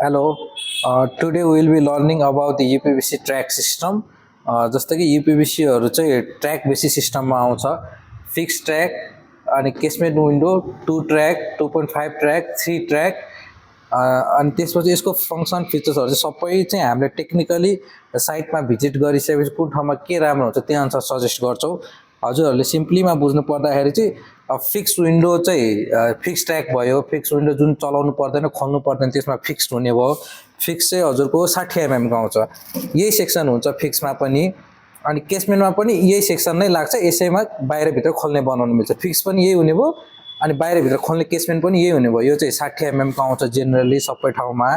Hello, today we will be learning about the UPVC track system. जस्तो कि UPVCहरू चाहिँ track बेसी सिस्टममा आउँछ फिक्स ट्र्याक अनि केसमेट विन्डो 2 ट्र्याक 2.5 ट्र्याक 3 ट्र्याक अनि त्यसपछि यसको फङ्सन फिचर्सहरू चाहिँ सबै चाहिँ हामीले टेक्निकली साइटमा भिजिट गरिसकेपछि कुन ठाउँमा के राम्रो हुन्छ त्यही अनुसार सजेस्ट गर्छौँ हजुरहरूले सिम्पलीमा बुझ्नु पर्दाखेरि चाहिँ फिक्स विन्डो चाहिँ फिक्स ट्र्याक भयो फिक्स विन्डो जुन चलाउनु पर्दैन खोल्नु पर्दैन त्यसमा फिक्स्ड हुने भयो फिक्स चाहिँ हजुरको 60 mm को आउँछ यही सेक्सन हुन्छ फिक्समा पनि अनि केसमेन्टमा पनि यही सेक्सन नै लाग्छ यसैमा बाहिरभित्र खोल्ने बनाउनु मिल्छ फिक्स पनि यही हुने भयो अनि बाहिरभित्र खोल्ने केसमेन्ट पनि यही हुने भयो यो चाहिँ 60 mm को आउँछ जेनरली सबै ठाउँमा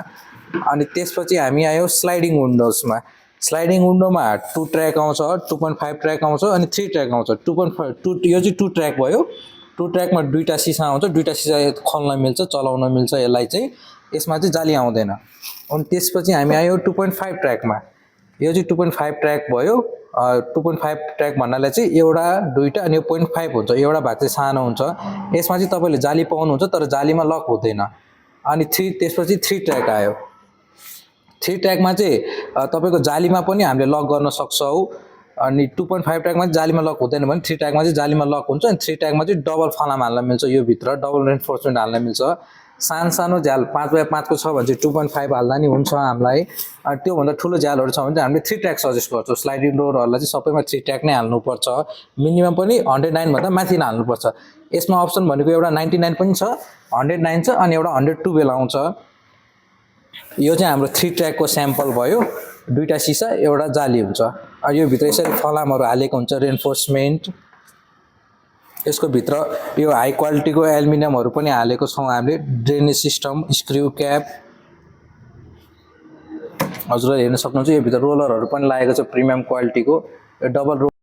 अनि त्यसपछि हामी आयो स्लाइडिङ विन्डोजमा स्लाइडिङ विन्डोमा 2 ट्र्याक आउँछ 2.5 ट्र्याक आउँछ अनि 3 ट्र्याक आउँछ 2.5 यो चाहिँ 2 ट्र्याक भयो 2 ट्र्याकमा दुईटा सिसा आउँछ दुईटा सिसा खोल्न मिल्छ चलाउन मिल्छ यसलाई चाहिँ यसमा चाहिँ जाली आउँदैन अनि त्यसपछि हामी आयो 2.5 ट्र्याकमा यो चाहिँ 2.5 ट्र्याक भयो 2.5 ट्र्याक भन्नाले चाहिँ एउटा दुईटा अनि यो 0.5 हुन्छ एउटा भाग चाहिँ सानो हुन्छ यसमा चाहिँ तपाईले जाली पाउनुहुन्छ तर जालीमा लक हुँदैन अनि त्यसपछि 3 ट्र्याक आयो 3 ट्र्याकमा चाहिँ तपाईको जालीमा पनि हामीले लक गर्न सक्छौं अनि 2.5 ट्र्याकमा जालीमा लक हुँदैन भने 3 ट्र्याकमा चाहिँ जालीमा लक हुन्छ अनि 3 ट्र्याकमा चाहिँ डबल फलाम हाल्न मिल्छ यो भित्र डबल रेन्फोर्समेन्ट हाल्न मिल्छ सानो झ्याल 5x5 को छ भने चाहिँ 2.5 हाल्दा नि हुन्छ हामीलाई अनि त्यो भन्दा ठुलो झ्यालहरु छ भने हामीले 3 ट्र्याक सजेस्ट गर्छौं स्लाइडिङ डोरहरुलाई चाहिँ सबैमा 3 ट्र्याक नै हाल्नु पर्छ मिनिमम पनि 109 भन्दा माथि हाल्नु पर्छ यसमा अप्सन भनेको एउटा 99 पनि छ 109 छ अनि एउटा 112 आउँछ यो चाहिँ हाम्रो 3 ट्र्याक को स्याम्पल भयो दुईटा सिसा एउटा जाली हुन्छ अनि यो भित्र यसरी फलामहरु हालेको हुन्छ रेन्फोर्समेन्ट यसको भित्र यो हाई क्वालिटीको एल्युमिनियमहरु पनि हालेको छौं हामीले ड्रेनेज सिस्टम स्क्रु क्याप हजुरले हेर्न सक्नुहुन्छ यो भित्र रोलरहरु पनि लागेको छ प्रिमियम क्वालिटीको डबल